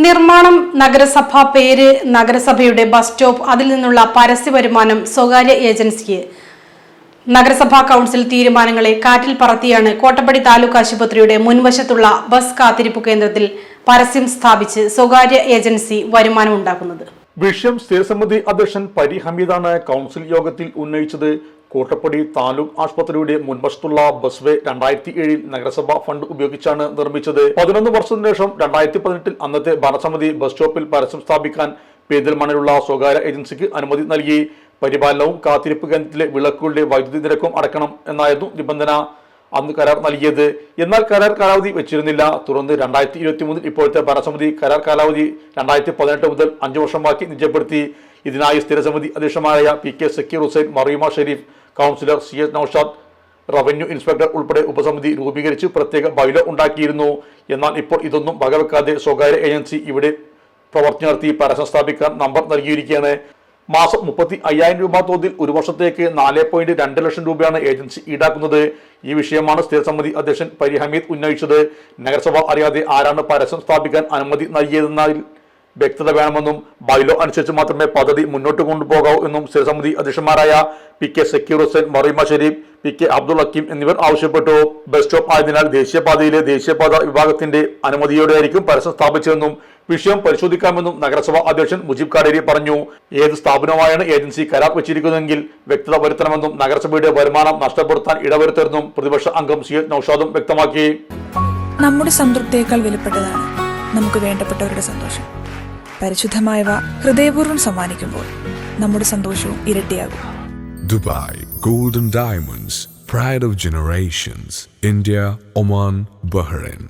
നിർമ്മാണം നഗരസഭ പേര് നഗരസഭയുടെ ബസ് സ്റ്റോപ്പ് അതിൽ നിന്നുള്ള പരസ്യ വരുമാനം സ്വകാര്യ ഏജൻസിക്ക് നഗരസഭാ കൗൺസിൽ തീരുമാനങ്ങളെ കാറ്റിൽ പറത്തിയാണ് കോട്ടപ്പടി താലൂക്ക് ആശുപത്രിയുടെ മുൻവശത്തുള്ള ബസ് കാത്തിരിപ്പ് കേന്ദ്രത്തിൽ പരസ്യം സ്ഥാപിച്ച് സ്വകാര്യ ഏജൻസി വരുമാനം ഉണ്ടാക്കുന്നത്. വിഷയം സ്ഥിരസമിതി അധ്യക്ഷൻ പരി ഹമീദാണ് കൗൺസിൽ യോഗത്തിൽ ഉന്നയിച്ചത്. കോട്ടപ്പടി താലൂക്ക് ആശുപത്രിയുടെ മുൻവശത്തുള്ള ബസ് വേ 2007 നഗരസഭ ഫണ്ട് ഉപയോഗിച്ചാണ് നിർമ്മിച്ചത്. 11 വർഷത്തിനു ശേഷം 2018 അന്നത്തെ ഭരണസമിതി ബസ് സ്റ്റോപ്പിൽ പരസ്യം സ്ഥാപിക്കാൻ പെരിന്തൽമണ്ണയിലുള്ള സ്വകാര്യ ഏജൻസിക്ക് അനുമതി നൽകി. പരിപാലനവും കാത്തിരിപ്പ് കേന്ദ്രത്തിലെ വിളക്കുകളുടെ വൈദ്യുതി നിരക്കും അടക്കണം എന്നായിരുന്നു നിബന്ധന. അന്ന് കരാർ നൽകിയത്. എന്നാൽ കരാർ കാലാവധി വെച്ചിരുന്നില്ല. തുടർന്ന് 2023 ഇപ്പോഴത്തെ ഭരണസമിതി കരാർ കാലാവധി 2018 മുതൽ 5 വർഷമാക്കി നിജപ്പെടുത്തി. ഇതിനായി സ്ഥിരസമിതി അധ്യക്ഷന്മാരായ PK Zakir Hussain, Mariyama Sherif, councillor CS Noushad, revenue inspector ഉൾപ്പെടെ ഉപസമിതി രൂപീകരിച്ച് പ്രത്യേക ബൈലോ ഉണ്ടാക്കിയിരുന്നു. എന്നാൽ ഇപ്പോൾ ഇതൊന്നും വകവെക്കാതെ സ്വകാര്യ ഏജൻസി ഇവിടെ പ്രവർത്തി നടത്തി പരസ്യം സ്ഥാപിക്കാൻ നമ്പർ നൽകിയിരിക്കുകയാണ്. മാസം 35,000 രൂപ തോതിൽ ഒരു വർഷത്തേക്ക് 4.2 ലക്ഷം രൂപയാണ് ഏജൻസി ഈടാക്കുന്നത്. ഈ വിഷയമാണ് സ്ഥിരസമിതി അധ്യക്ഷൻ പരി ഹമീദ് ഉന്നയിച്ചത്. നഗരസഭ അറിയാതെ ആരാണ് പരസ്യം സ്ഥാപിക്കാൻ അനുമതി നൽകിയതെന്നതിൽ വ്യക്തത വേണമെന്നും ബൈലോ അനുസരിച്ച് മാത്രമേ പദ്ധതി മുന്നോട്ട് കൊണ്ടുപോകാവൂ എന്നും സ്ഥിരസമിതി അധ്യക്ഷന്മാരായ PK സക്കീർ ഹുസൈൻ, മറിയമ ഷെരീഫ്, PK അബ്ദുൾ ഹക്കീം എന്നിവർ ആവശ്യപ്പെട്ടു. ബസ് സ്റ്റോപ്പ് ആയതിനാൽ ദേശീയപാതയിലെ ദേശീയപാത വിഭാഗത്തിന്റെ അനുമതിയോടെയായിരിക്കും പരസ്യം സ്ഥാപിച്ചതെന്നും വിഷയം പരിശോധിക്കാമെന്നും നഗരസഭാ അധ്യക്ഷൻ മുജീബ് കാടേരി പറഞ്ഞു. ഏത് സ്ഥാപനമായാണ് ഏജൻസി കരാർ വെച്ചിരിക്കുന്നതെങ്കിൽ വ്യക്തത വരുത്തണമെന്നും നഗരസഭയുടെ വരുമാനം നഷ്ടപ്പെടുത്താൻ ഇടവരുത്തരുതെന്നും പ്രതിപക്ഷ അംഗം CS നൌഷാദും വ്യക്തമാക്കി. നമ്മുടെ സംതൃപ്തിയേക്കാൾ വിലപ്പെട്ടതാണ് നമുക്ക് വേണ്ടപ്പെട്ടവരുടെ സന്തോഷം. പരിശുദ്ധമായവ ഹൃദയപൂർവ്വം സമ്മാനിക്കുമ്പോൾ നമ്മുടെ സന്തോഷവും ഇരട്ടിയാകും. Dubai Golden Diamonds, Pride of Generations, India, Oman, Bahrain.